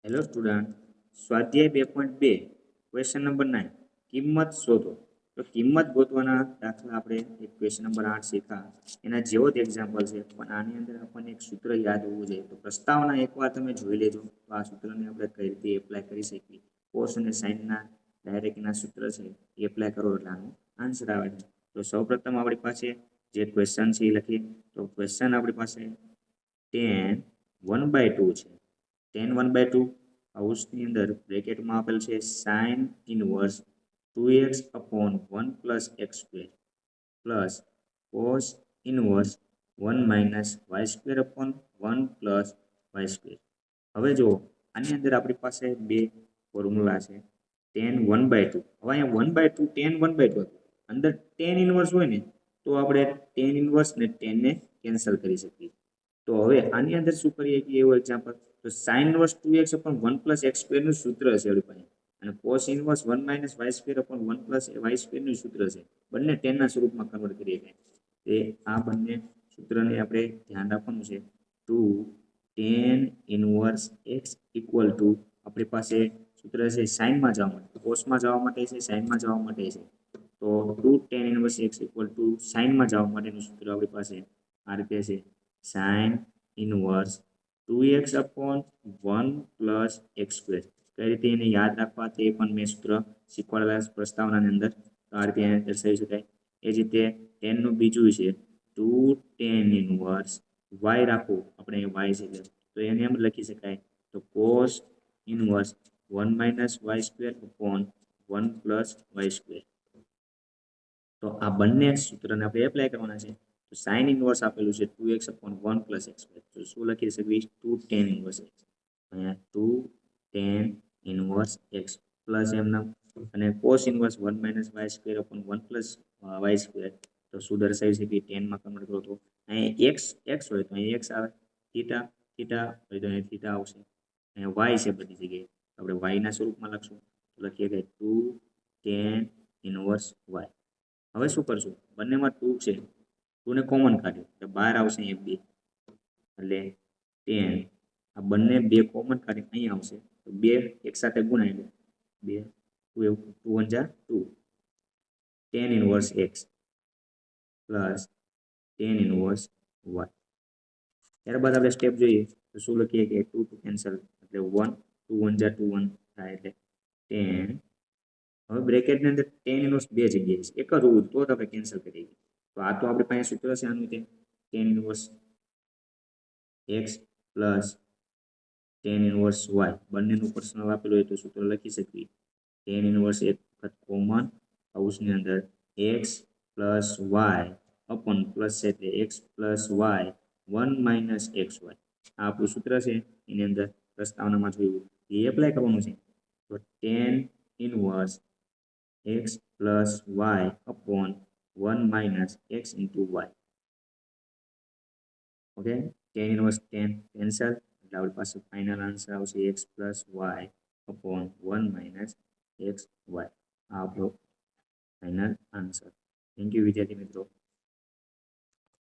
Hello student, સ્વાધ્યાય 2.2 question number 9 કિંમત શોધો. તો કિંમત ગોતવાના દાખલા આપણે એક ક્વેશ્ચન નંબર 8 શીખ્યા, એના જેવો જ એક્ઝામ્પલ છે, પણ આની અંદર આપણને એક સૂત્ર યાદ હોવું જોઈએ. તો પ્રસ્તાવના એકવાર તમે જોઈ લેજો તો આ સૂત્રને આપણે કઈ રીતે એપ્લાય કરી શકીએ. કોસ અને સાઇનના ડાયરેક્ટના સૂત્ર છે એ એપ્લાય કરો એટલે આનો આન્સર આવે છે. તો સૌપ્રથમ આપણી પાસે જે ક્વેશ્ચન છે એ લખીએ. તો ક્વેશ્ચન આપણી પાસે tan 1/2 છે. tan 1/2 હાઉસની અંદર બ્રેકેટમાં આપેલ છે sin inverse 2x upon 1 plus x square plus cos inverse 1 minus y square upon 1 plus y square. હવે જો આની અંદર આપણી પાસે બે ફોર્મ્યુલા છે tan 1/2. હવે અહીંયા 1/2 tan 1/2 હતું, અંદર tan ઇનવર્સ હોય ને તો આપણે tan ઇનવર્સ ને tan ને કેન્સલ કરી શકીએ. તો હવે આની અંદર શું કરીએ કે એવું એક્ઝામ્પલ, તો sin inverse 2x upon 1 plus x square નું સૂત્ર છે આપણી પાસે, અને cos inverse 1 minus y square upon 1 plus y square નું સૂત્ર છે. બંને tan ના સ્વરૂપમાં કન્વર્ટ કરીએ છીએ. તે આ બંને સૂત્રને આપણે ધ્યાન રાખવાનું છે. 2 tan inverse x equal two આપણી પાસે સૂત્ર છે સાઇનમાં જવા માટે, કોસમાં જવા માટે છે, સાઇનમાં જવા માટે છે. તો 2 tan inverse x equal to સાઇનમાં જવા માટેનું સૂત્ર આપણી પાસે આ રીતે છે sin inverse 2x upon 1 plus x square. કઈ રીતે એને યાદ રાખવા તે પણ મેં સૂત્ર શીખવાડેલા પ્રસ્તાવનાની અંદર. તો આ રીતે એને દર્શાવી શકાય. એ જ રીતે tan નું બીજું છે 2 tan ઇનવર્સ y રાખવું, આપણે y છે તો એને એમ લખી શકાય તો cos inverse 1 minus y square upon 1 plus y square. તો આ બંને સૂત્રને આપણે એપ્લાય કરવાના છે. તો sin ઇનવર્સ આપેલું છે 2x upon 1 plus x square. તો શું લખી શકીએ 2 tan ઇનવર્સ x, અહીંયા 2 tan ઇનવર્સ x પ્લસ એમના, અને cos inverse 1 minus y square upon 1 plus y square. તો શું દર્શાવી શકીએ, tan માં કન્વર્ટ કરો તો અહીંયા x હોય તો અહીં x આવે, થીટા હોય તો અહીં થીટા આવશે, અહીંયા y છે બધી જગ્યાએ આપણે y ના સ્વરૂપમાં લખશું. તો લખીએ કે 2 tan ઇનવર્સ y. હવે શું કરશું, બંનેમાં 2 છે, 2 ને કોમન કાઢ્યું એટલે બહાર આવશે અહીંયા 2, એટલે tan આ બંને 2 કોમન કાઢી અહીંયા આવશે તો 2 એક સાથે ગુણાય એટલે 2 2 1 જા 2 tan inverse x plus tan inverse y. ત્યારબાદ આપણે સ્ટેપ જોઈએ તો શું લખીએ કે 2 2 કેન્સલ એટલે 1 2 1 જા 2 1 થાય એટલે tan. હવે બ્રેકેટની અંદર tan ઇનવર્સ બે જગ્યાએ છે, એક જ હોવું તો આપણે કેન્સલ કરીએ. તો આ તો આપણી પાસે સૂત્ર છે આનું તે tan inverse x plus tan inverse y, બંનેનું પર્સનલ આપેલું હોય તો સૂત્ર લખી શકીએ. tan ઇનવર્સ એક વખત કોમન હાઉસની અંદર x plus y upon plus છે એટલે x plus y 1 minus xy. આ આપણું સૂત્ર છે, એની અંદર પ્રસ્તાવનામાં જોયું એ એપ્લાય કરવાનું છે. તો tan inverse x plus y upon 1 minus x into y. Okay, tan inverse tan cancel એટલે આપણી પાસે ફાઇનલ આન્સર આવશે x plus y upon 1 minus xy. આ આપણો ફાઇનલ આન્સર. થેન્ક યુ વિદ્યાર્થી મિત્રો.